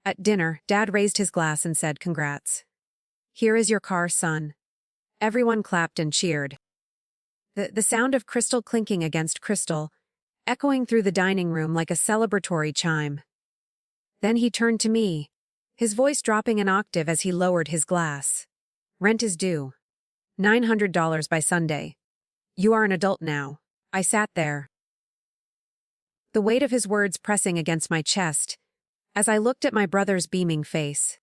At dinner, Dad raised his glass and said, "Congrats. Here is your car, son." Everyone clapped and cheered. The sound of crystal clinking against crystal, echoing through the dining room like a celebratory chime. Then he turned to me, his voice dropping an octave as he lowered his glass. "Rent is due. $900 by Sunday. You are an adult now." I sat there, the weight of his words pressing against my chest, as I looked at my brother's beaming face.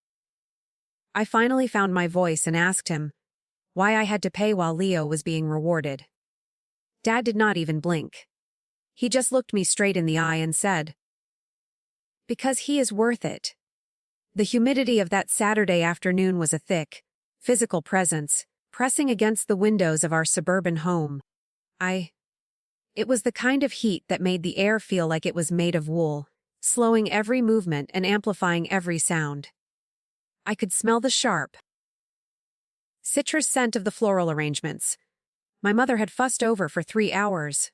I finally found my voice and asked him why I had to pay while Leo was being rewarded. Dad did not even blink. He just looked me straight in the eye and said, "Because he is worth it." The humidity of that Saturday afternoon was a thick, physical presence, pressing against the windows of our suburban home. It was the kind of heat that made the air feel like it was made of wool, slowing every movement and amplifying every sound. I could smell the sharp, citrus scent of the floral arrangements my mother had fussed over for 3 hours,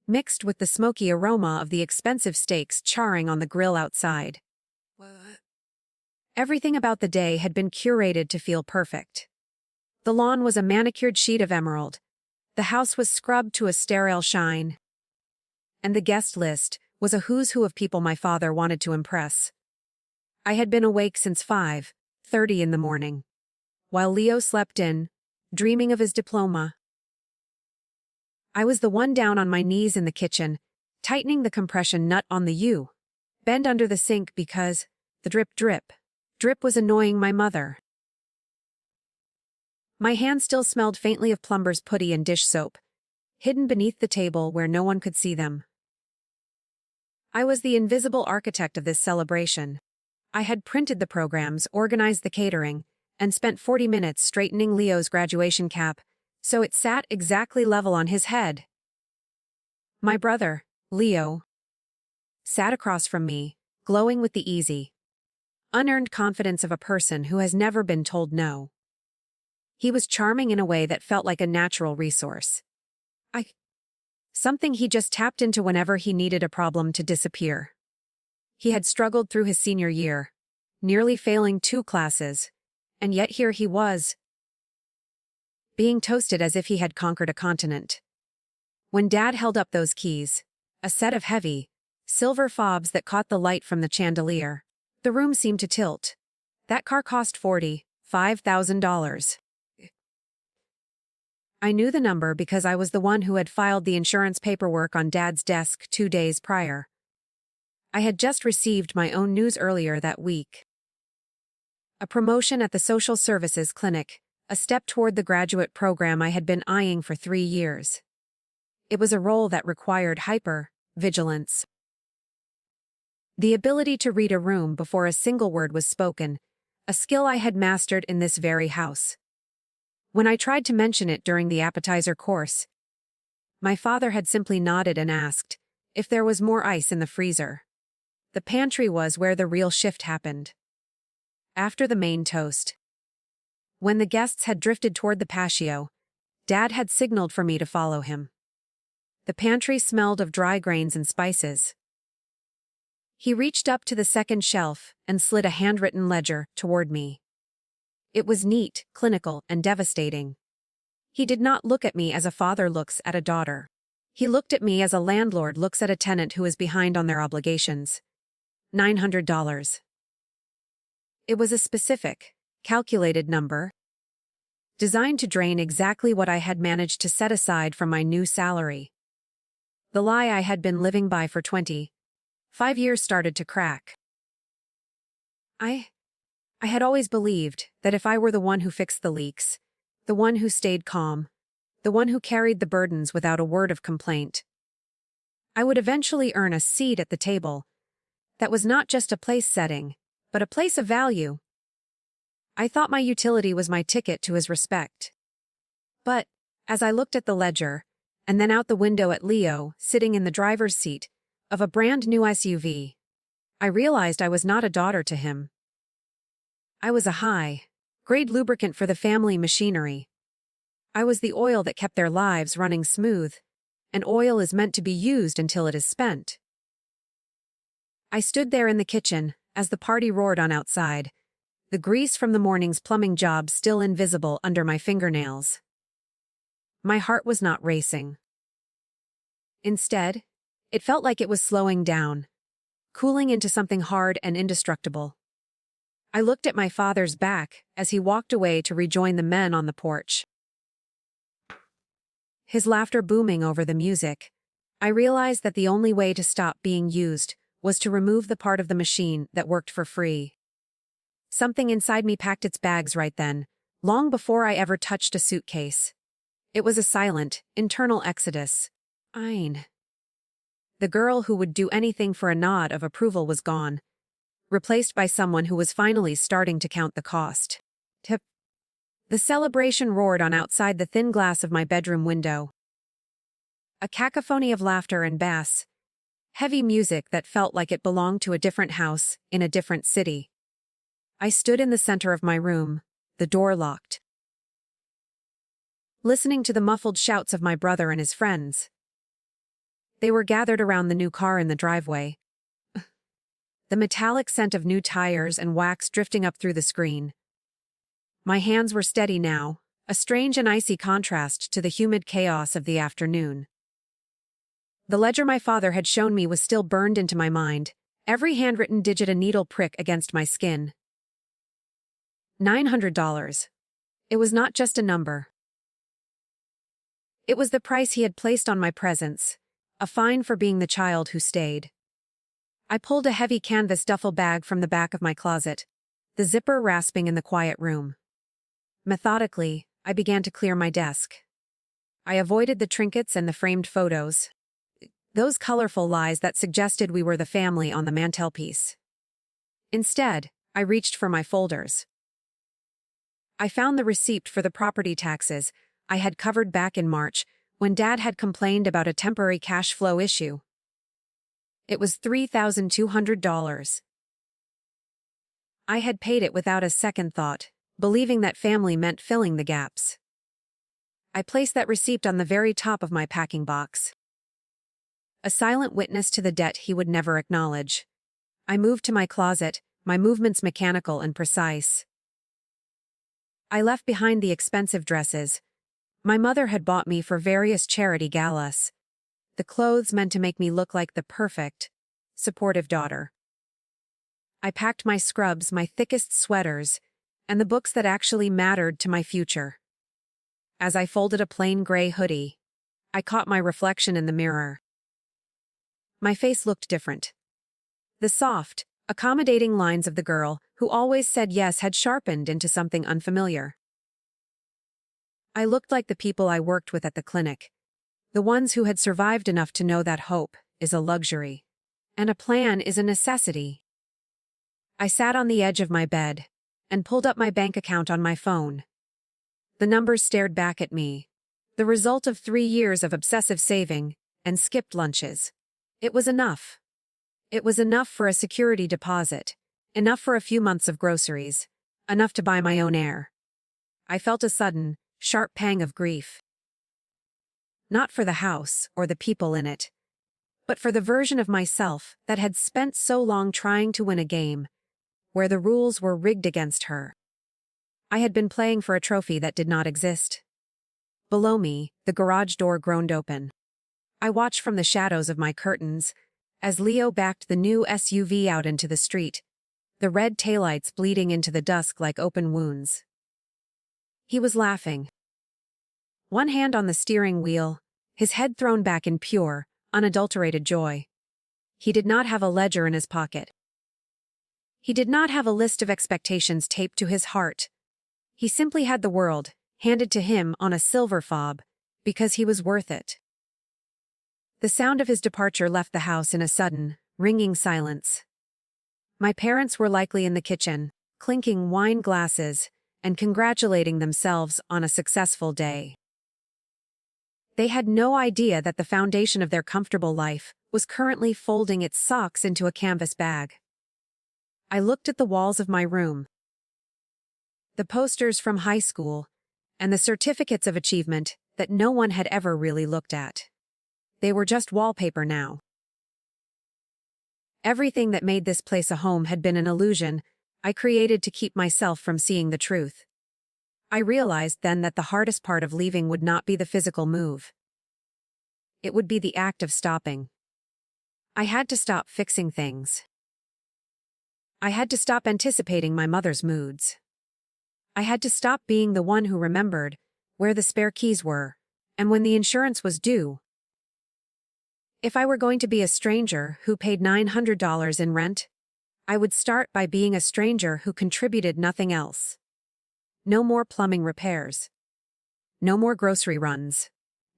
mixed with the smoky aroma of the expensive steaks charring on the grill outside. Everything about the day had been curated to feel perfect. The lawn was a manicured sheet of emerald. The house was scrubbed to a sterile shine. And the guest list was a who's who of people my father wanted to impress. I had been awake since 5:30 in the morning, while Leo slept in, dreaming of his diploma. I was the one down on my knees in the kitchen, tightening the compression nut on the U-bend under the sink because the drip was annoying my mother. My hand still smelled faintly of plumber's putty and dish soap, hidden beneath the table where no one could see them. I was the invisible architect of this celebration. I had printed the programs, organized the catering, and spent 40 minutes straightening Leo's graduation cap so it sat exactly level on his head. My brother, Leo, sat across from me, glowing with the easy, unearned confidence of a person who has never been told no. He was charming in a way that felt like a natural resource. Something he just tapped into whenever he needed a problem to disappear. He had struggled through his senior year, nearly failing 2 classes, and yet here he was, being toasted as if he had conquered a continent. When Dad held up those keys, a set of heavy, silver fobs that caught the light from the chandelier, the room seemed to tilt. That car cost $45,000. I knew the number because I was the one who had filed the insurance paperwork on Dad's desk 2 days prior. I had just received my own news earlier that week. A promotion at the social services clinic, a step toward the graduate program I had been eyeing for 3 years. It was a role that required hyper-vigilance. The ability to read a room before a single word was spoken, a skill I had mastered in this very house. When I tried to mention it during the appetizer course, my father had simply nodded and asked if there was more ice in the freezer. The pantry was where the real shift happened. After the main toast, when the guests had drifted toward the patio, Dad had signaled for me to follow him. The pantry smelled of dry grains and spices. He reached up to the second shelf and slid a handwritten ledger toward me. It was neat, clinical, and devastating. He did not look at me as a father looks at a daughter. He looked at me as a landlord looks at a tenant who is behind on their obligations. $900. It was a specific, calculated number, designed to drain exactly what I had managed to set aside from my new salary. The lie I had been living by for 25 years started to crack. I had always believed that if I were the one who fixed the leaks, the one who stayed calm, the one who carried the burdens without a word of complaint, I would eventually earn a seat at the table that was not just a place setting, but a place of value. I thought my utility was my ticket to his respect. But, as I looked at the ledger, and then out the window at Leo sitting in the driver's seat of a brand new SUV, I realized I was not a daughter to him. I was a high-grade lubricant for the family machinery. I was the oil that kept their lives running smooth, and oil is meant to be used until it is spent. I stood there in the kitchen, as the party roared on outside, the grease from the morning's plumbing job still invisible under my fingernails. My heart was not racing. Instead, it felt like it was slowing down, cooling into something hard and indestructible. I looked at my father's back as he walked away to rejoin the men on the porch. His laughter booming over the music, I realized that the only way to stop being used was to remove the part of the machine that worked for free. Something inside me packed its bags right then, long before I ever touched a suitcase. It was a silent, internal exodus. Ein. The girl who would do anything for a nod of approval was gone, replaced by someone who was finally starting to count the cost. Tip. The celebration roared on outside the thin glass of my bedroom window. A cacophony of laughter and bass. Heavy music that felt like it belonged to a different house in a different city. I stood in the center of my room, the door locked, listening to the muffled shouts of my brother and his friends. They were gathered around the new car in the driveway. The metallic scent of new tires and wax drifting up through the screen. My hands were steady now, a strange and icy contrast to the humid chaos of the afternoon. The ledger my father had shown me was still burned into my mind, every handwritten digit a needle prick against my skin. $900. It was not just a number. It was the price he had placed on my presence, a fine for being the child who stayed. I pulled a heavy canvas duffel bag from the back of my closet, the zipper rasping in the quiet room. Methodically, I began to clear my desk. I avoided the trinkets and the framed photos, those colorful lies that suggested we were the family on the mantelpiece. Instead, I reached for my folders. I found the receipt for the property taxes I had covered back in March when Dad had complained about a temporary cash flow issue. It was $3,200. I had paid it without a second thought, believing that family meant filling the gaps. I placed that receipt on the very top of my packing box. A silent witness to the debt he would never acknowledge. I moved to my closet, my movements mechanical and precise. I left behind the expensive dresses my mother had bought me for various charity galas. The clothes meant to make me look like the perfect, supportive daughter. I packed my scrubs, my thickest sweaters, and the books that actually mattered to my future. As I folded a plain gray hoodie, I caught my reflection in the mirror. My face looked different. The soft, accommodating lines of the girl who always said yes had sharpened into something unfamiliar. I looked like the people I worked with at the clinic, the ones who had survived enough to know that hope is a luxury, and a plan is a necessity. I sat on the edge of my bed and pulled up my bank account on my phone. The numbers stared back at me, the result of 3 years of obsessive saving and skipped lunches. It was enough. It was enough for a security deposit, enough for a few months of groceries, enough to buy my own air. I felt a sudden, sharp pang of grief. Not for the house or the people in it, but for the version of myself that had spent so long trying to win a game, where the rules were rigged against her. I had been playing for a trophy that did not exist. Below me, the garage door groaned open. I watched from the shadows of my curtains as Leo backed the new SUV out into the street, the red taillights bleeding into the dusk like open wounds. He was laughing. One hand on the steering wheel, his head thrown back in pure, unadulterated joy. He did not have a ledger in his pocket. He did not have a list of expectations taped to his heart. He simply had the world handed to him on a silver fob, because he was worth it. The sound of his departure left the house in a sudden, ringing silence. My parents were likely in the kitchen, clinking wine glasses and congratulating themselves on a successful day. They had no idea that the foundation of their comfortable life was currently folding its socks into a canvas bag. I looked at the walls of my room. The posters from high school, and the certificates of achievement that no one had ever really looked at. They were just wallpaper now. Everything that made this place a home had been an illusion I created to keep myself from seeing the truth. I realized then that the hardest part of leaving would not be the physical move. It would be the act of stopping. I had to stop fixing things. I had to stop anticipating my mother's moods. I had to stop being the one who remembered where the spare keys were and when the insurance was due. If I were going to be a stranger who paid $900 in rent, I would start by being a stranger who contributed nothing else. No more plumbing repairs. No more grocery runs.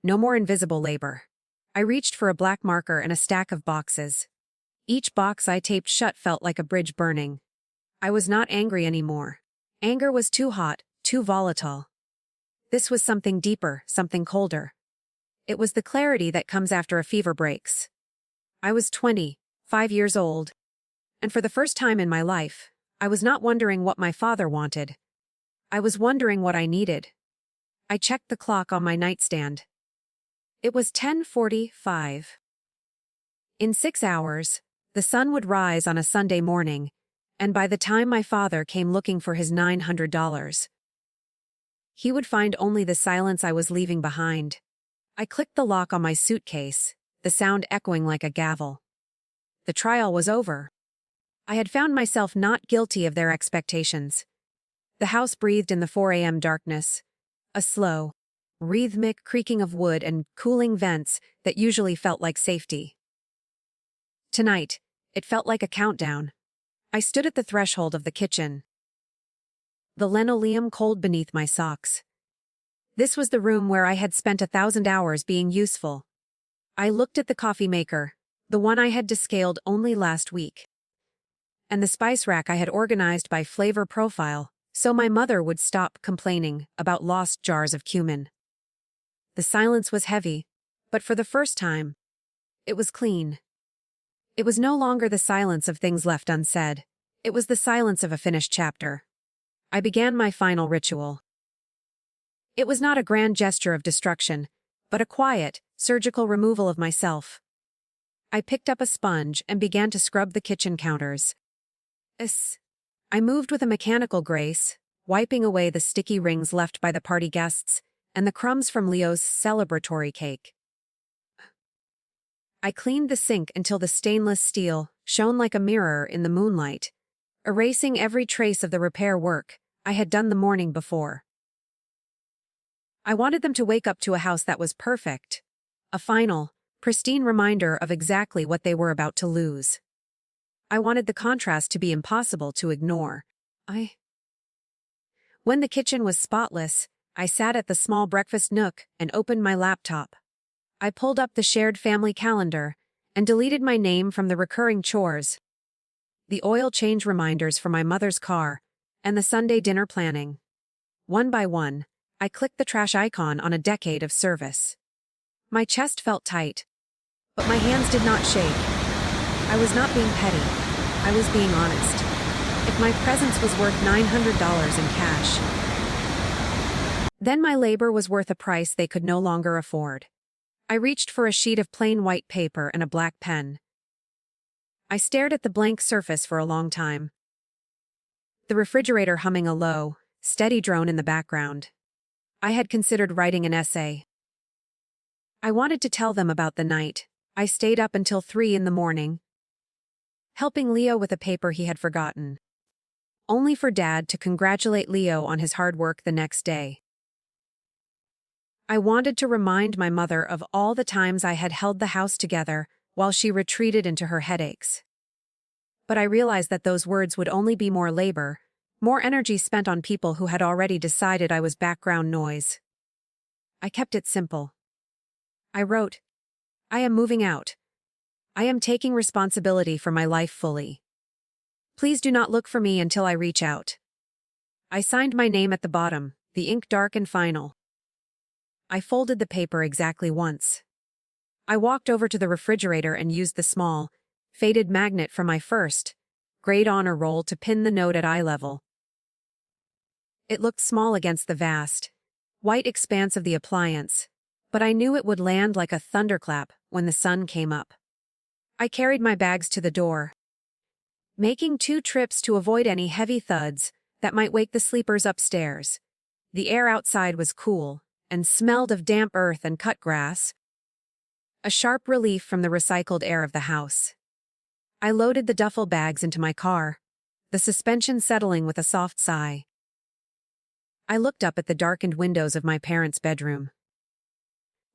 No more invisible labor. I reached for a black marker and a stack of boxes. Each box I taped shut felt like a bridge burning. I was not angry anymore. Anger was too hot, too volatile. This was something deeper, something colder. It was the clarity that comes after a fever breaks. I was 25 years old, and for the first time in my life, I was not wondering what my father wanted. I was wondering what I needed. I checked the clock on my nightstand. It was 10:45. In 6 hours, the sun would rise on a Sunday morning, and by the time my father came looking for his $900, he would find only the silence I was leaving behind. I clicked the lock on my suitcase, the sound echoing like a gavel. The trial was over. I had found myself not guilty of their expectations. The house breathed in the 4 a.m. darkness, a slow, rhythmic creaking of wood and cooling vents that usually felt like safety. Tonight, it felt like a countdown. I stood at the threshold of the kitchen, the linoleum cold beneath my socks. This was the room where I had spent 1,000 hours being useful. I looked at the coffee maker, the one I had descaled only last week, and the spice rack I had organized by flavor profile, so my mother would stop complaining about lost jars of cumin. The silence was heavy, but for the first time, it was clean. It was no longer the silence of things left unsaid. It was the silence of a finished chapter. I began my final ritual. It was not a grand gesture of destruction, but a quiet, surgical removal of myself. I picked up a sponge and began to scrub the kitchen counters. I moved with a mechanical grace, wiping away the sticky rings left by the party guests and the crumbs from Leo's celebratory cake. I cleaned the sink until the stainless steel shone like a mirror in the moonlight, erasing every trace of the repair work I had done the morning before. I wanted them to wake up to a house that was perfect, a final, pristine reminder of exactly what they were about to lose. I wanted the contrast to be impossible to ignore. When the kitchen was spotless, I sat at the small breakfast nook and opened my laptop. I pulled up the shared family calendar and deleted my name from the recurring chores, the oil change reminders for my mother's car, and the Sunday dinner planning. One by one, I clicked the trash icon on a decade of service. My chest felt tight, but my hands did not shake. I was not being petty. I was being honest. If my presence was worth $900 in cash, then my labor was worth a price they could no longer afford. I reached for a sheet of plain white paper and a black pen. I stared at the blank surface for a long time, the refrigerator humming a low, steady drone in the background. I had considered writing an essay. I wanted to tell them about the night I stayed up until 3 in the morning, helping Leo with a paper he had forgotten, only for Dad to congratulate Leo on his hard work the next day. I wanted to remind my mother of all the times I had held the house together while she retreated into her headaches. But I realized that those words would only be more labor, more energy spent on people who had already decided I was background noise. I kept it simple. I wrote, I am moving out. I am taking responsibility for my life fully. Please do not look for me until I reach out. I signed my name at the bottom, the ink dark and final. I folded the paper exactly once. I walked over to the refrigerator and used the small, faded magnet from my first grade honor roll to pin the note at eye level. It looked small against the vast, white expanse of the appliance, but I knew it would land like a thunderclap when the sun came up. I carried my bags to the door, making 2 trips to avoid any heavy thuds that might wake the sleepers upstairs. The air outside was cool and smelled of damp earth and cut grass, a sharp relief from the recycled air of the house. I loaded the duffel bags into my car, the suspension settling with a soft sigh. I looked up at the darkened windows of my parents' bedroom.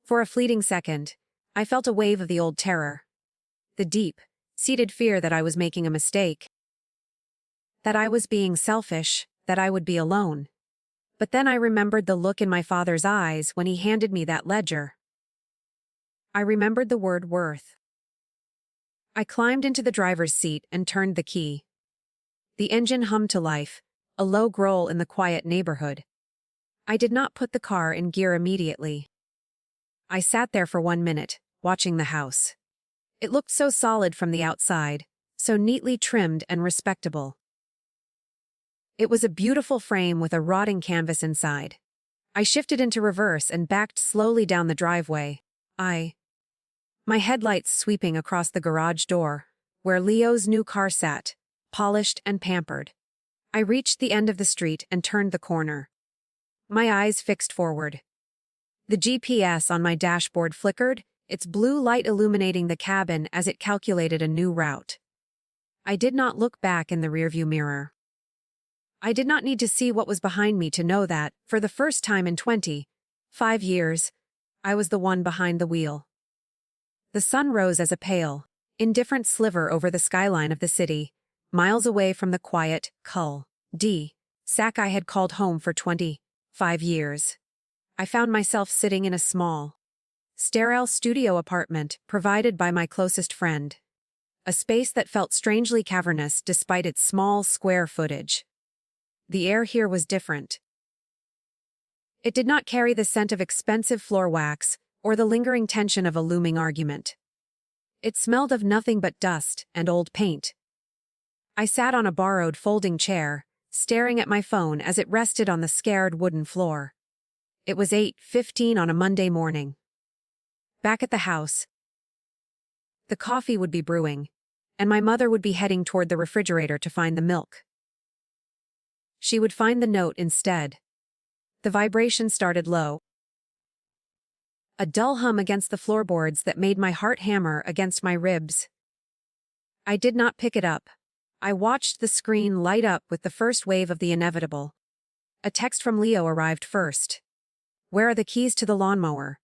For a fleeting second, I felt a wave of the old terror. The deep, seated fear that I was making a mistake, that I was being selfish, that I would be alone. But then I remembered the look in my father's eyes when he handed me that ledger. I remembered the word worth. I climbed into the driver's seat and turned the key. The engine hummed to life, a low growl in the quiet neighborhood. I did not put the car in gear immediately. I sat there for 1 minute, watching the house. It looked so solid from the outside, so neatly trimmed and respectable. It was a beautiful frame with a rotting canvas inside. I shifted into reverse and backed slowly down the driveway. My headlights sweeping across the garage door, where Leo's new car sat, polished and pampered. I reached the end of the street and turned the corner. My eyes fixed forward. The GPS on my dashboard flickered, its blue light illuminating the cabin as it calculated a new route. I did not look back in the rearview mirror. I did not need to see what was behind me to know that, for the first time in 25 years, I was the one behind the wheel. The sun rose as a pale, indifferent sliver over the skyline of the city, miles away from the quiet, cul-de-sac I had called home for 25 years. I found myself sitting in a small, sterile studio apartment provided by my closest friend. A space that felt strangely cavernous despite its small square footage. The air here was different. It did not carry the scent of expensive floor wax or the lingering tension of a looming argument. It smelled of nothing but dust and old paint. I sat on a borrowed folding chair, staring at my phone as it rested on the scared wooden floor. It was 8:15 on a Monday morning. Back at the house, the coffee would be brewing, and my mother would be heading toward the refrigerator to find the milk. She would find the note instead. The vibration started low, a dull hum against the floorboards that made my heart hammer against my ribs. I did not pick it up. I watched the screen light up with the first wave of the inevitable. A text from Leo arrived first. "Where are the keys to the lawnmower?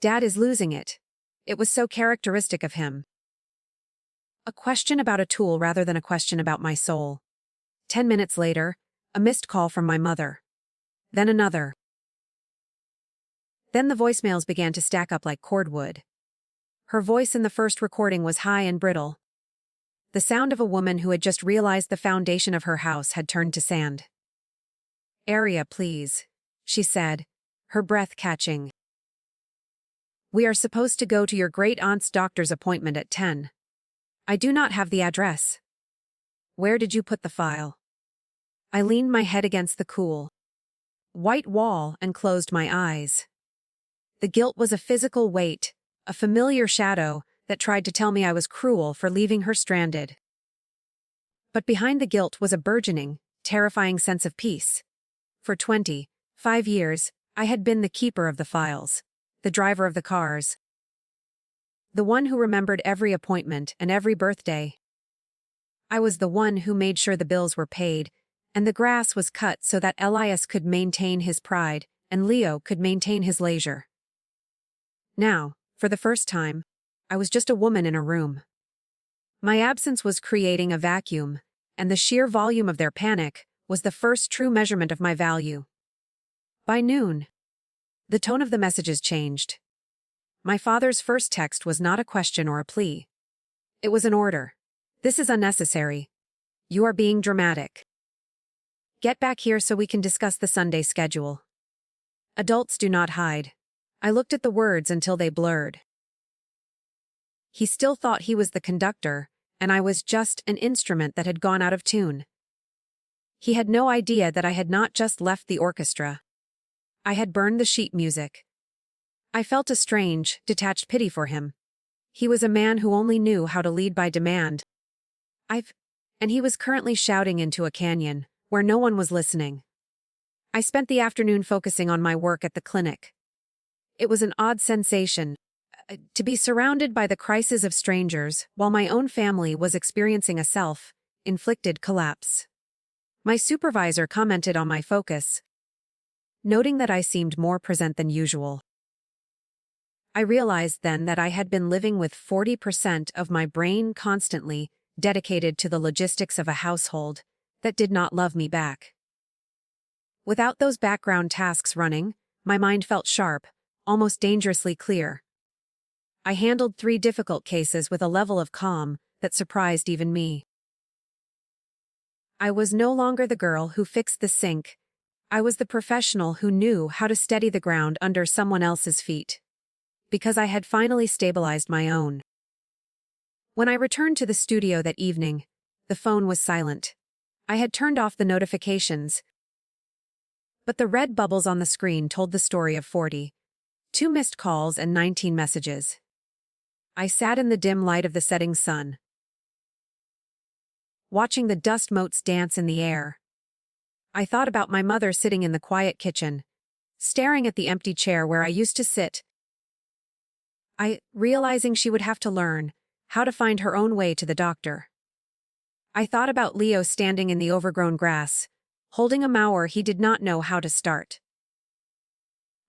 Dad is losing it." It was so characteristic of him. A question about a tool rather than a question about my soul. 10 minutes later, a missed call from my mother. Then another. Then the voicemails began to stack up like cordwood. Her voice in the first recording was high and brittle. The sound of a woman who had just realized the foundation of her house had turned to sand. "Aria, please," she said, her breath catching. "We are supposed to go to your great-aunt's doctor's appointment at 10. I do not have the address. Where did you put the file?" I leaned my head against the cool, white wall and closed my eyes. The guilt was a physical weight, a familiar shadow that tried to tell me I was cruel for leaving her stranded. But behind the guilt was a burgeoning, terrifying sense of peace. For 25 years, I had been the keeper of the files, the driver of the cars, the one who remembered every appointment and every birthday. I was the one who made sure the bills were paid, and the grass was cut so that Elias could maintain his pride and Leo could maintain his leisure. Now, for the first time, I was just a woman in a room. My absence was creating a vacuum, and the sheer volume of their panic was the first true measurement of my value. By noon, the tone of the messages changed. My father's first text was not a question or a plea. It was an order. "This is unnecessary. You are being dramatic. Get back here so we can discuss the Sunday schedule." Adults do not hide. I looked at the words until they blurred. He still thought he was the conductor, and I was just an instrument that had gone out of tune. He had no idea that I had not just left the orchestra. I had burned the sheet music. I felt a strange, detached pity for him. He was a man who only knew how to lead by demand. And he was currently shouting into a canyon, where no one was listening. I spent the afternoon focusing on my work at the clinic. It was an odd sensation, to be surrounded by the crises of strangers while my own family was experiencing a self-inflicted collapse. My supervisor commented on my focus, noting that I seemed more present than usual. I realized then that I had been living with 40% of my brain constantly dedicated to the logistics of a household that did not love me back. Without those background tasks running, my mind felt sharp, almost dangerously clear. I handled 3 difficult cases with a level of calm that surprised even me. I was no longer the girl who fixed the sink. I was the professional who knew how to steady the ground under someone else's feet. Because I had finally stabilized my own. When I returned to the studio that evening, the phone was silent. I had turned off the notifications, but the red bubbles on the screen told the story of 40. 2 missed calls and 19 messages. I sat in the dim light of the setting sun, watching the dust motes dance in the air. I thought about my mother sitting in the quiet kitchen, staring at the empty chair where I used to sit. Realizing she would have to learn how to find her own way to the doctor. I thought about Leo standing in the overgrown grass, holding a mower he did not know how to start.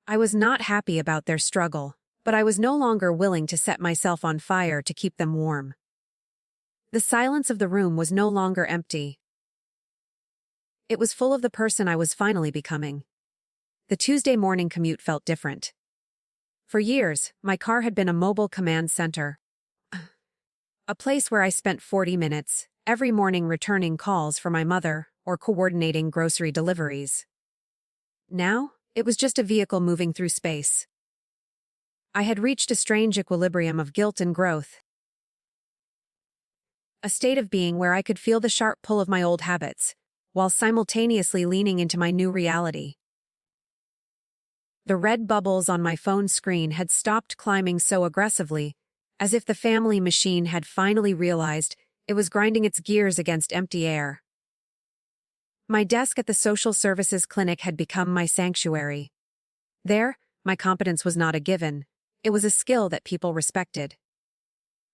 I was not happy about their struggle, but I was no longer willing to set myself on fire to keep them warm. The silence of the room was no longer empty. It was full of the person I was finally becoming. The Tuesday morning commute felt different. For years, my car had been a mobile command center. A place where I spent 40 minutes every morning returning calls for my mother or coordinating grocery deliveries. Now, it was just a vehicle moving through space. I had reached a strange equilibrium of guilt and growth. A state of being where I could feel the sharp pull of my old habits, while simultaneously leaning into my new reality. The red bubbles on my phone screen had stopped climbing so aggressively, as if the family machine had finally realized it was grinding its gears against empty air. My desk at the social services clinic had become my sanctuary. There, my competence was not a given. It was a skill that people respected.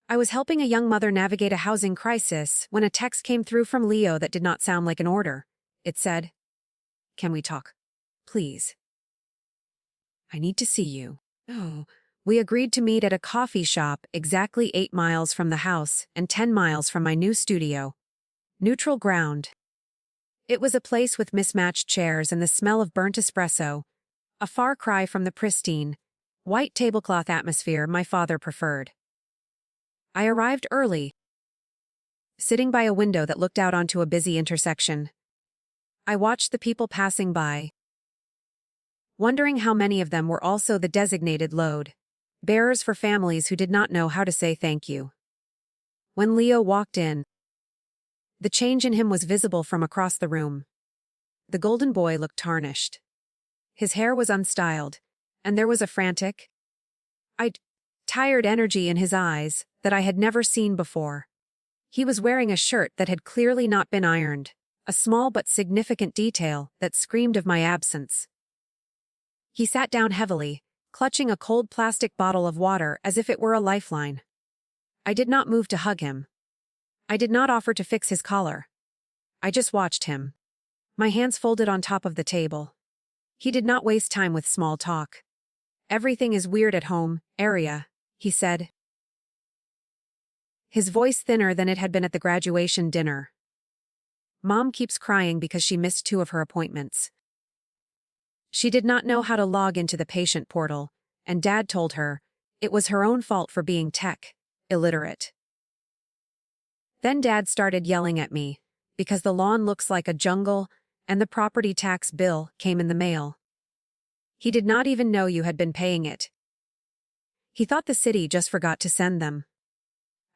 I was helping a young mother navigate a housing crisis when a text came through from Leo that did not sound like an order. It said, "Can we talk? Please. I need to see you." Oh. We agreed to meet at a coffee shop exactly 8 miles from the house and 10 miles from my new studio. Neutral ground. It was a place with mismatched chairs and the smell of burnt espresso, a far cry from the pristine, white tablecloth atmosphere my father preferred. I arrived early, sitting by a window that looked out onto a busy intersection. I watched the people passing by, wondering how many of them were also the designated load bearers for families who did not know how to say thank you. When Leo walked in, the change in him was visible from across the room. The golden boy looked tarnished. His hair was unstyled, and there was a frantic, tired energy in his eyes that I had never seen before. He was wearing a shirt that had clearly not been ironed, a small but significant detail that screamed of my absence. He sat down heavily, clutching a cold plastic bottle of water as if it were a lifeline. I did not move to hug him. I did not offer to fix his collar. I just watched him, my hands folded on top of the table. He did not waste time with small talk. "Everything is weird at home, Aria," he said. His voice thinner than it had been at the graduation dinner. "Mom keeps crying because she missed 2 of her appointments. She did not know how to log into the patient portal, and Dad told her it was her own fault for being illiterate. Then Dad started yelling at me, because the lawn looks like a jungle, and the property tax bill came in the mail. He did not even know you had been paying it. He thought the city just forgot to send them."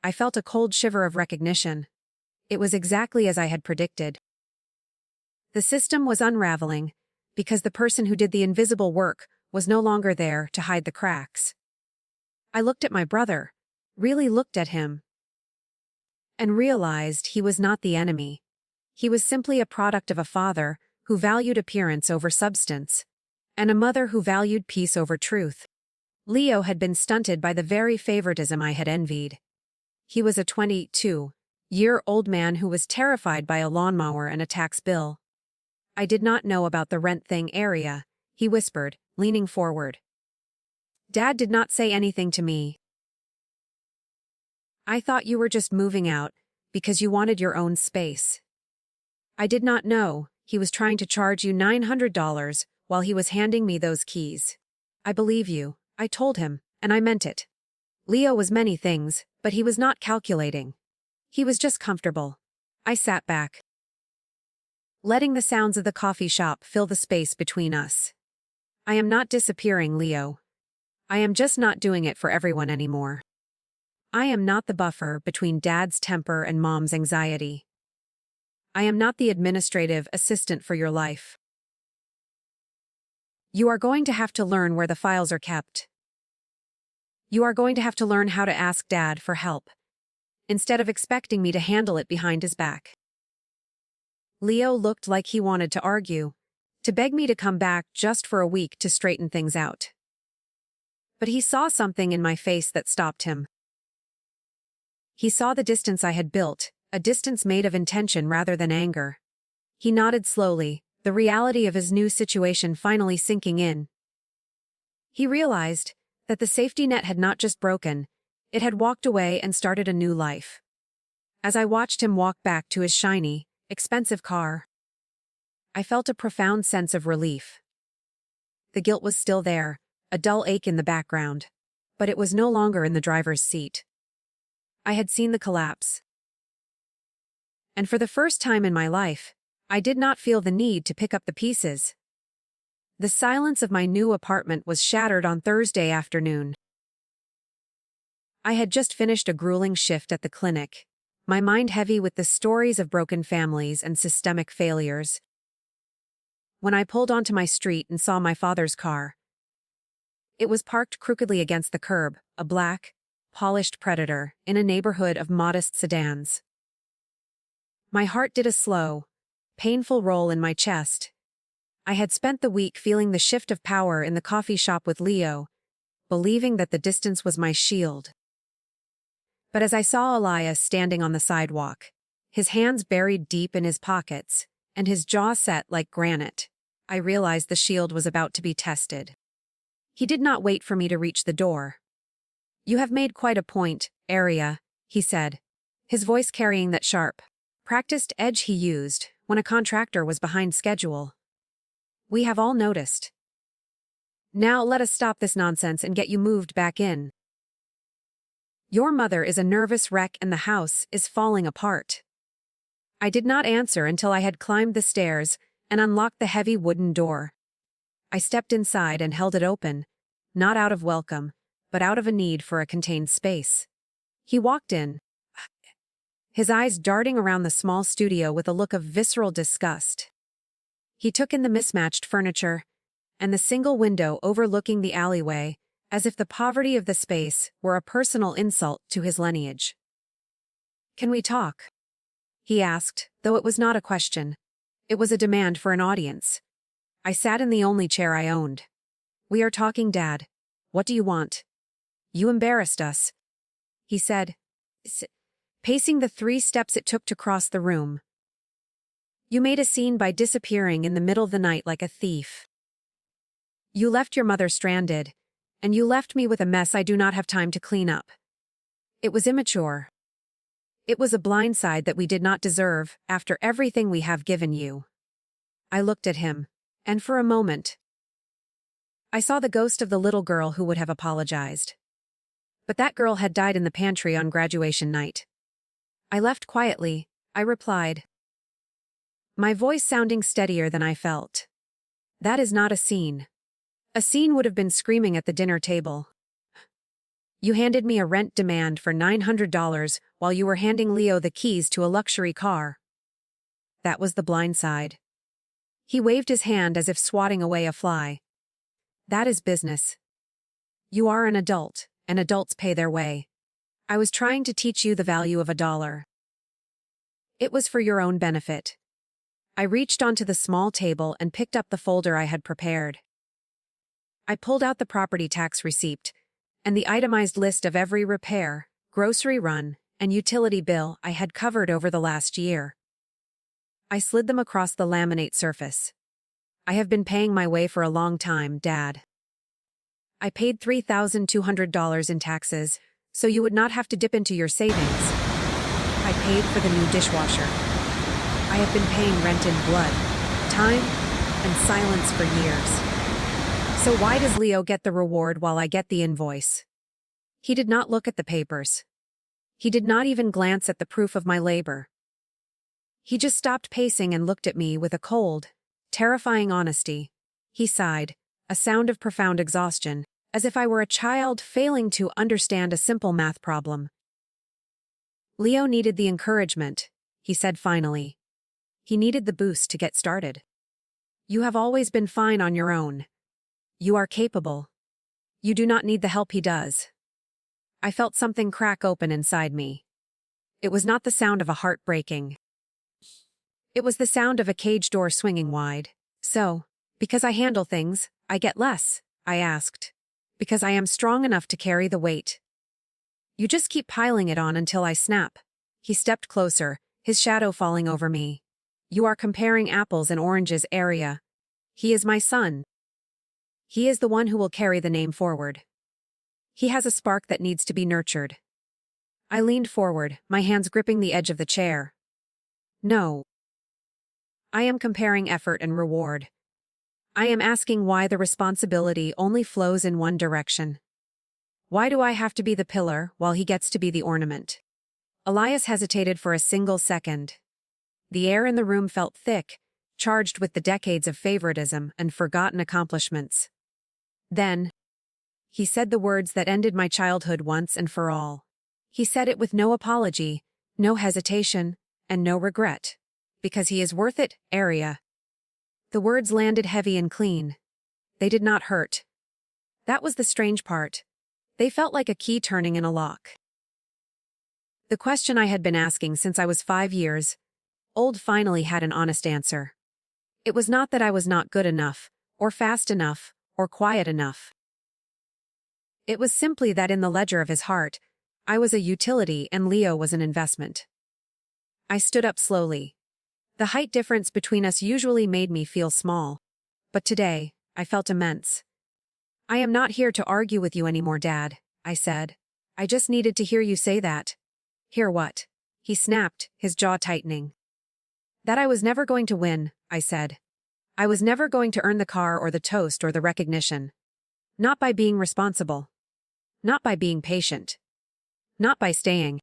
I felt a cold shiver of recognition. It was exactly as I had predicted. The system was unraveling, because the person who did the invisible work was no longer there to hide the cracks. I looked at my brother, really looked at him and realized he was not the enemy. He was simply a product of a father who valued appearance over substance, and a mother who valued peace over truth. Leo had been stunted by the very favoritism I had envied. He was a 22-year-old man who was terrified by a lawnmower and a tax bill. "I did not know about the rent thing, Aria," he whispered, leaning forward. "Dad did not say anything to me. I thought you were just moving out because you wanted your own space. I did not know he was trying to charge you $900 while he was handing me those keys. I believe you," I told him, and I meant it. Leo was many things, but he was not calculating. He was just comfortable. I sat back, letting the sounds of the coffee shop fill the space between us. "I am not disappearing, Leo. I am just not doing it for everyone anymore. I am not the buffer between Dad's temper and Mom's anxiety. I am not the administrative assistant for your life. You are going to have to learn where the files are kept. You are going to have to learn how to ask Dad for help, instead of expecting me to handle it behind his back." Leo looked like he wanted to argue, to beg me to come back just for a week to straighten things out. But he saw something in my face that stopped him. He saw the distance I had built, a distance made of intention rather than anger. He nodded slowly, the reality of his new situation finally sinking in. He realized that the safety net had not just broken, it had walked away and started a new life. As I watched him walk back to his shiny, expensive car, I felt a profound sense of relief. The guilt was still there, a dull ache in the background, but it was no longer in the driver's seat. I had seen the collapse. And for the first time in my life, I did not feel the need to pick up the pieces. The silence of my new apartment was shattered on Thursday afternoon. I had just finished a grueling shift at the clinic, my mind heavy with the stories of broken families and systemic failures. When I pulled onto my street and saw my father's car, it was parked crookedly against the curb, a black, polished Predator in a neighborhood of modest sedans. My heart did a slow, painful roll in my chest. I had spent the week feeling the shift of power in the coffee shop with Leo, believing that the distance was my shield. But as I saw Elias standing on the sidewalk, his hands buried deep in his pockets, and his jaw set like granite, I realized the shield was about to be tested. He did not wait for me to reach the door. "You have made quite a point, Aria," he said, his voice carrying that sharp, practiced edge he used when a contractor was behind schedule. "We have all noticed. Now let us stop this nonsense and get you moved back in. Your mother is a nervous wreck and the house is falling apart." I did not answer until I had climbed the stairs and unlocked the heavy wooden door. I stepped inside and held it open, not out of welcome, but out of a need for a contained space. He walked in, his eyes darting around the small studio with a look of visceral disgust. He took in the mismatched furniture and the single window overlooking the alleyway, as if the poverty of the space were a personal insult to his lineage. "Can we talk?" he asked, though it was not a question. It was a demand for an audience. I sat in the only chair I owned. "We are talking, Dad. What do you want?" "You embarrassed us," he said, pacing the 3 steps it took to cross the room. "You made a scene by disappearing in the middle of the night like a thief. You left your mother stranded, and you left me with a mess I do not have time to clean up. It was immature. It was a blindside that we did not deserve after everything we have given you." I looked at him, and for a moment, I saw the ghost of the little girl who would have apologized. But that girl had died in the pantry on graduation night. "I left quietly," I replied, my voice sounding steadier than I felt. "That is not a scene. A scene would have been screaming at the dinner table. You handed me a rent demand for $900 while you were handing Leo the keys to a luxury car. That was the blind side." He waved his hand as if swatting away a fly. "That is business. You are an adult, and adults pay their way. I was trying to teach you the value of $1. It was for your own benefit. I reached onto the small table and picked up the folder I had prepared. I pulled out the property tax receipt and the itemized list of every repair, grocery run, and utility bill I had covered over the last year. I slid them across the laminate surface. I have been paying my way for a long time, Dad. I paid $3,200 in taxes, so you would not have to dip into your savings. I paid for the new dishwasher. I have been paying rent in blood, time, and silence for years. So why does Leo get the reward while I get the invoice? He did not look at the papers. He did not even glance at the proof of my labor. He just stopped pacing and looked at me with a cold, terrifying honesty. He sighed, a sound of profound exhaustion, as if I were a child failing to understand a simple math problem. Leo needed the encouragement, he said finally. He needed the boost to get started. You have always been fine on your own. You are capable. You do not need the help he does. I felt something crack open inside me. It was not the sound of a heart breaking. It was the sound of a cage door swinging wide. So, because I handle things, I get less, I asked. Because I am strong enough to carry the weight. You just keep piling it on until I snap. He stepped closer, his shadow falling over me. You are comparing apples and oranges, Aria. He is my son. He is the one who will carry the name forward. He has a spark that needs to be nurtured. I leaned forward, my hands gripping the edge of the chair. No. I am comparing effort and reward. I am asking why the responsibility only flows in one direction. Why do I have to be the pillar while he gets to be the ornament? Elias hesitated for a single second. The air in the room felt thick, charged with the decades of favoritism and forgotten accomplishments. Then, he said the words that ended my childhood once and for all. He said it with no apology, no hesitation, and no regret. Because he is worth it, Aria. The words landed heavy and clean. They did not hurt. That was the strange part. They felt like a key turning in a lock. The question I had been asking since I was 5 years old finally had an honest answer. It was not that I was not good enough, or fast enough, or quiet enough. It was simply that in the ledger of his heart, I was a utility and Leo was an investment. I stood up slowly. The height difference between us usually made me feel small. But today, I felt immense. I am not here to argue with you anymore, Dad, I said. I just needed to hear you say that. Hear what? He snapped, his jaw tightening. That I was never going to win, I said. I was never going to earn the car or the toast or the recognition. Not by being responsible. Not by being patient. Not by staying.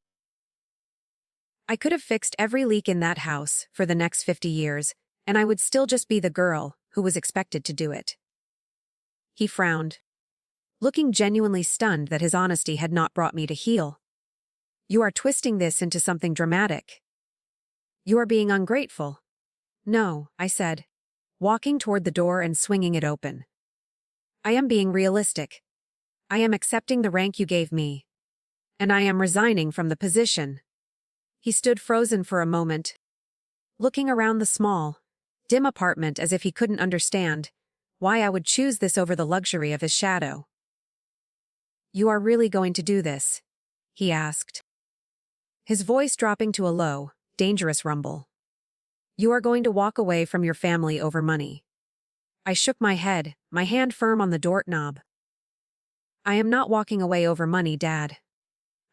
I could have fixed every leak in that house for the next 50 years, and I would still just be the girl who was expected to do it. He frowned, looking genuinely stunned that his honesty had not brought me to heel. You are twisting this into something dramatic. You are being ungrateful. No, I said, walking toward the door and swinging it open. I am being realistic. I am accepting the rank you gave me. And I am resigning from the position. He stood frozen for a moment, looking around the small, dim apartment as if he couldn't understand why I would choose this over the luxury of his shadow. You are really going to do this? He asked, his voice dropping to a low, dangerous rumble. You are going to walk away from your family over money. I shook my head, my hand firm on the doorknob. I am not walking away over money, Dad.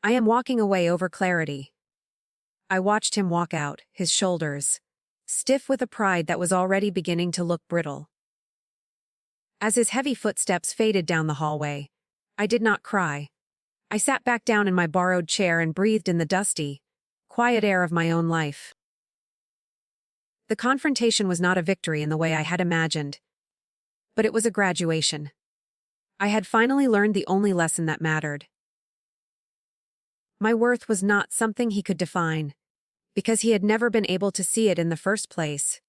I am walking away over clarity. I watched him walk out, his shoulders stiff with a pride that was already beginning to look brittle. As his heavy footsteps faded down the hallway, I did not cry. I sat back down in my borrowed chair and breathed in the dusty, quiet air of my own life. The confrontation was not a victory in the way I had imagined, but it was a graduation. I had finally learned the only lesson that mattered. My worth was not something he could define, because he had never been able to see it in the first place.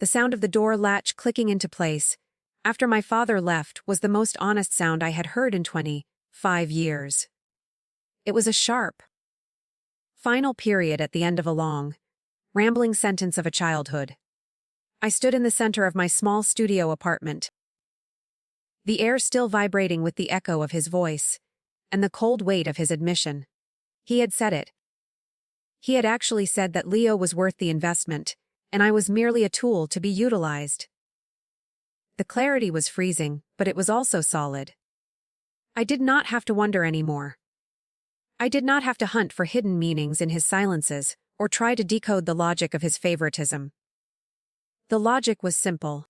The sound of the door latch clicking into place, after my father left, was the most honest sound I had heard in 25 years. It was a sharp, final period at the end of a long, rambling sentence of a childhood. I stood in the center of my small studio apartment, the air still vibrating with the echo of his voice, and the cold weight of his admission. He had said it. He had actually said that Leo was worth the investment, and I was merely a tool to be utilized. The clarity was freezing, but it was also solid. I did not have to wonder anymore. I did not have to hunt for hidden meanings in his silences, or try to decode the logic of his favoritism. The logic was simple.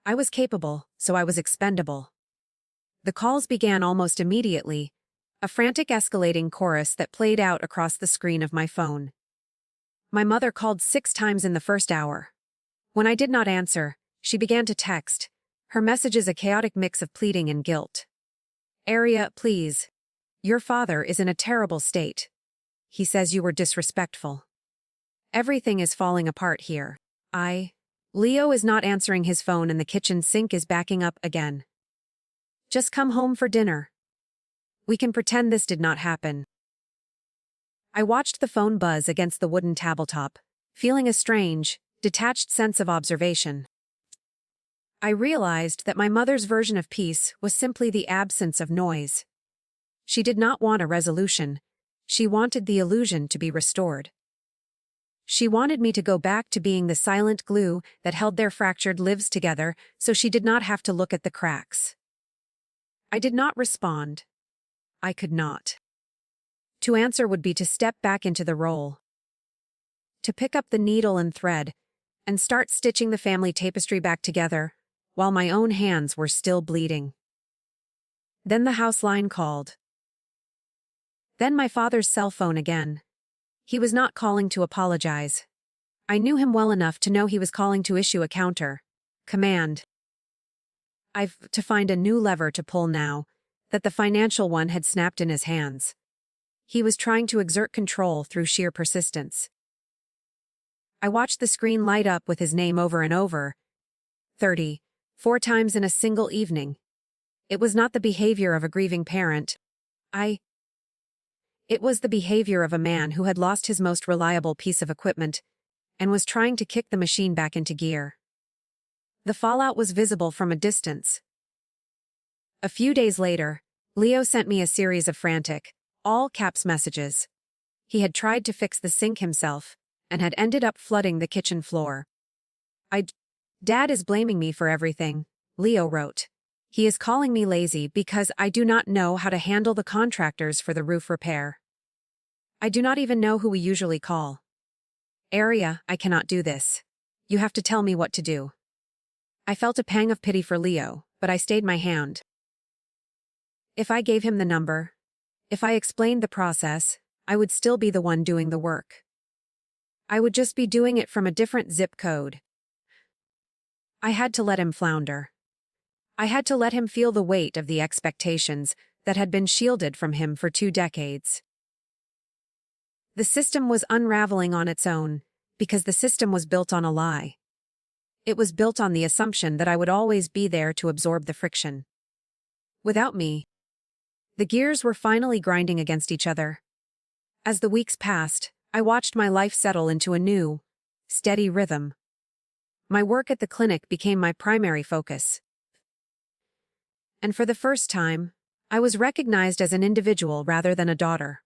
I was capable, so I was expendable. The calls began almost immediately, a frantic escalating chorus that played out across the screen of my phone. My mother called 6 times in the first hour. When I did not answer, she began to text, her messages a chaotic mix of pleading and guilt. "Aria, please. Your father is in a terrible state. He says you were disrespectful. Everything is falling apart here. Leo is not answering his phone and the kitchen sink is backing up again. Just come home for dinner. We can pretend this did not happen." I watched the phone buzz against the wooden tabletop, feeling a strange, detached sense of observation. I realized that my mother's version of peace was simply the absence of noise. She did not want a resolution. She wanted the illusion to be restored. She wanted me to go back to being the silent glue that held their fractured lives together so she did not have to look at the cracks. I did not respond. I could not. To answer would be to step back into the role. To pick up the needle and thread and start stitching the family tapestry back together while my own hands were still bleeding. Then the house line called. Then my father's cell phone again. He was not calling to apologize. I knew him well enough to know he was calling to issue a counter command. I've to find a new lever to pull now that the financial one had snapped in his hands. He was trying to exert control through sheer persistence. I watched the screen light up with his name over and over. 34 times in a single evening. It was not the behavior of a grieving parent. It was the behavior of a man who had lost his most reliable piece of equipment and was trying to kick the machine back into gear. The fallout was visible from a distance. A few days later, Leo sent me a series of frantic, all-caps messages. He had tried to fix the sink himself and had ended up flooding the kitchen floor. Dad is blaming me for everything, Leo wrote. He is calling me lazy because I do not know how to handle the contractors for the roof repair. I do not even know who we usually call. Aria, I cannot do this. You have to tell me what to do. I felt a pang of pity for Leo, but I stayed my hand. If I gave him the number, if I explained the process, I would still be the one doing the work. I would just be doing it from a different zip code. I had to let him flounder. I had to let him feel the weight of the expectations that had been shielded from him for 2 decades. The system was unraveling on its own, because the system was built on a lie. It was built on the assumption that I would always be there to absorb the friction. Without me, the gears were finally grinding against each other. As the weeks passed, I watched my life settle into a new, steady rhythm. My work at the clinic became my primary focus. And for the first time, I was recognized as an individual rather than a daughter.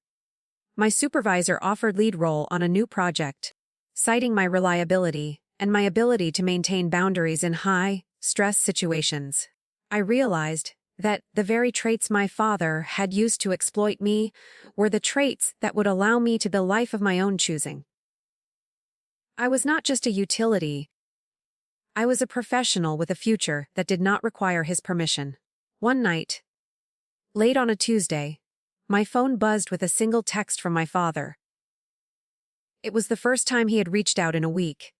My supervisor offered lead role on a new project, citing my reliability and my ability to maintain boundaries in high-stress situations. I realized that the very traits my father had used to exploit me were the traits that would allow me to build a life of my own choosing. I was not just a utility. I was a professional with a future that did not require his permission. One night, late on a Tuesday, my phone buzzed with a single text from my father. It was the first time he had reached out in a week.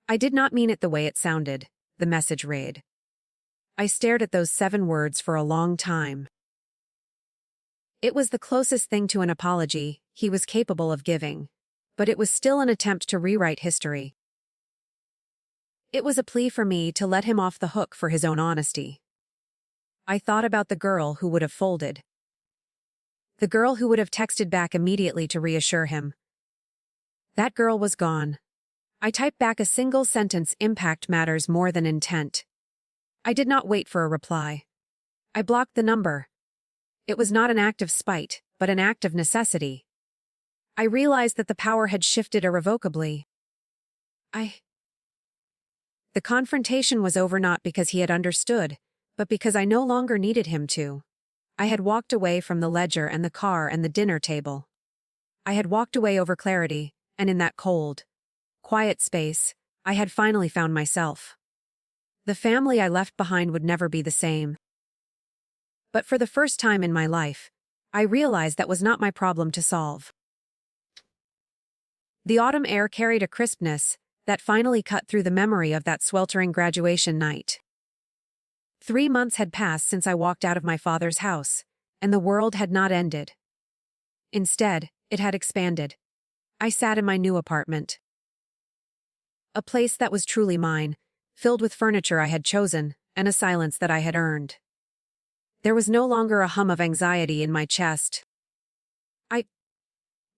I did not mean it the way it sounded, the message read. I stared at those 7 words for a long time. It was the closest thing to an apology he was capable of giving, but it was still an attempt to rewrite history. It was a plea for me to let him off the hook for his own honesty. I thought about the girl who would have folded. The girl who would have texted back immediately to reassure him. That girl was gone. I typed back a single sentence: impact matters more than intent. I did not wait for a reply. I blocked the number. It was not an act of spite, but an act of necessity. I realized that the power had shifted irrevocably. The confrontation was over not because he had understood, but because I no longer needed him to. I had walked away from the ledger and the car and the dinner table. I had walked away over clarity, and in that cold, quiet space, I had finally found myself. The family I left behind would never be the same. But for the first time in my life, I realized that was not my problem to solve. The autumn air carried a crispness that finally cut through the memory of that sweltering graduation night. 3 months had passed since I walked out of my father's house, and the world had not ended. Instead, it had expanded. I sat in my new apartment. A place that was truly mine, filled with furniture I had chosen, and a silence that I had earned. There was no longer a hum of anxiety in my chest.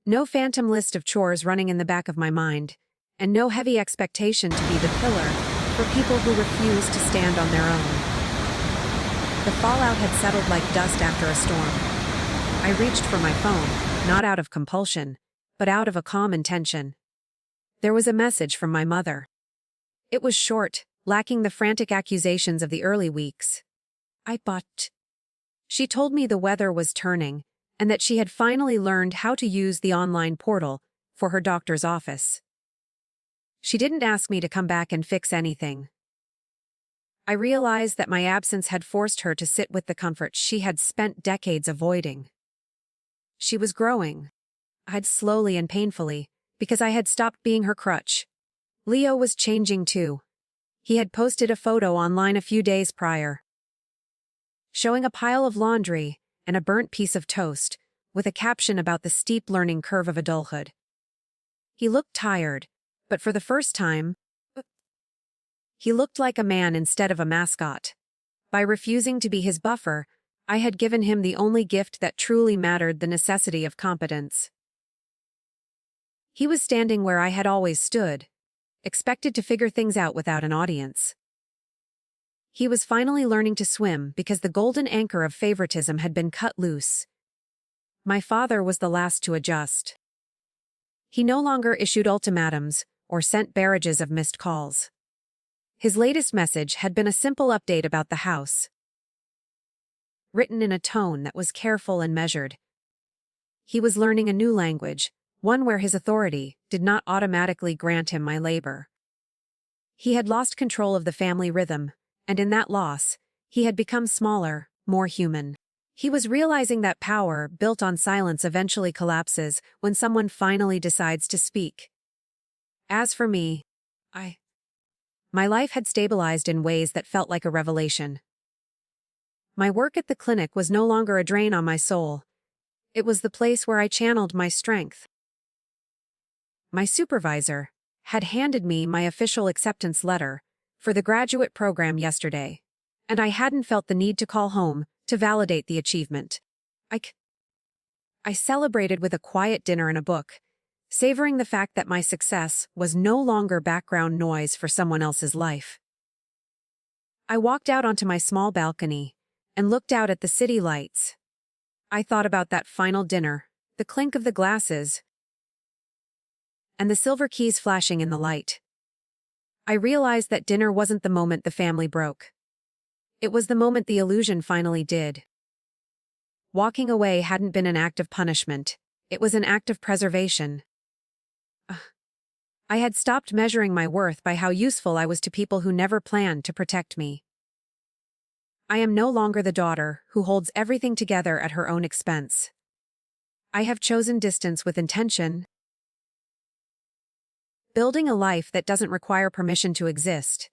No phantom list of chores running in the back of my mind, and no heavy expectation to be the pillar for people who refuse to stand on their own. The fallout had settled like dust after a storm. I reached for my phone, not out of compulsion, but out of a calm intention. There was a message from my mother. It was short, lacking the frantic accusations of the early weeks. She told me the weather was turning, and that she had finally learned how to use the online portal for her doctor's office. She didn't ask me to come back and fix anything. I realized that my absence had forced her to sit with the comfort she had spent decades avoiding. She was growing. Slowly and painfully, because I had stopped being her crutch. Leo was changing too. He had posted a photo online a few days prior, showing a pile of laundry and a burnt piece of toast, with a caption about the steep learning curve of adulthood. He looked tired, but for the first time, he looked like a man instead of a mascot. By refusing to be his buffer, I had given him the only gift that truly mattered: the necessity of competence. He was standing where I had always stood, expected to figure things out without an audience. He was finally learning to swim because the golden anchor of favoritism had been cut loose. My father was the last to adjust. He no longer issued ultimatums or sent barrages of missed calls. His latest message had been a simple update about the house, written in a tone that was careful and measured. He was learning a new language, one where his authority did not automatically grant him my labor. He had lost control of the family rhythm, and in that loss, he had become smaller, more human. He was realizing that power built on silence eventually collapses when someone finally decides to speak. As for me, my life had stabilized in ways that felt like a revelation. My work at the clinic was no longer a drain on my soul. It was the place where I channeled my strength. My supervisor had handed me my official acceptance letter for the graduate program yesterday, and I hadn't felt the need to call home to validate the achievement. I celebrated with a quiet dinner and a book, savoring the fact that my success was no longer background noise for someone else's life. I walked out onto my small balcony and looked out at the city lights. I thought about that final dinner, the clink of the glasses, and the silver keys flashing in the light. I realized that dinner wasn't the moment the family broke. It was the moment the illusion finally did. Walking away hadn't been an act of punishment, it was an act of preservation. I had stopped measuring my worth by how useful I was to people who never planned to protect me. I am no longer the daughter who holds everything together at her own expense. I have chosen distance with intention, building a life that doesn't require permission to exist.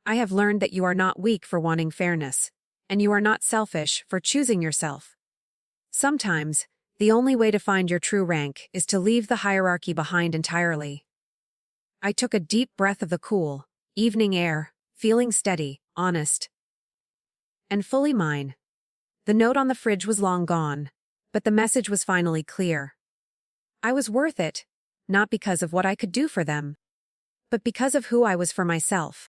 I have learned that you are not weak for wanting fairness, and you are not selfish for choosing yourself. Sometimes, the only way to find your true rank is to leave the hierarchy behind entirely. I took a deep breath of the cool, evening air, feeling steady, honest, and fully mine. The note on the fridge was long gone, But the message was finally clear. I was worth it, not because of what I could do for them, but because of who I was for myself.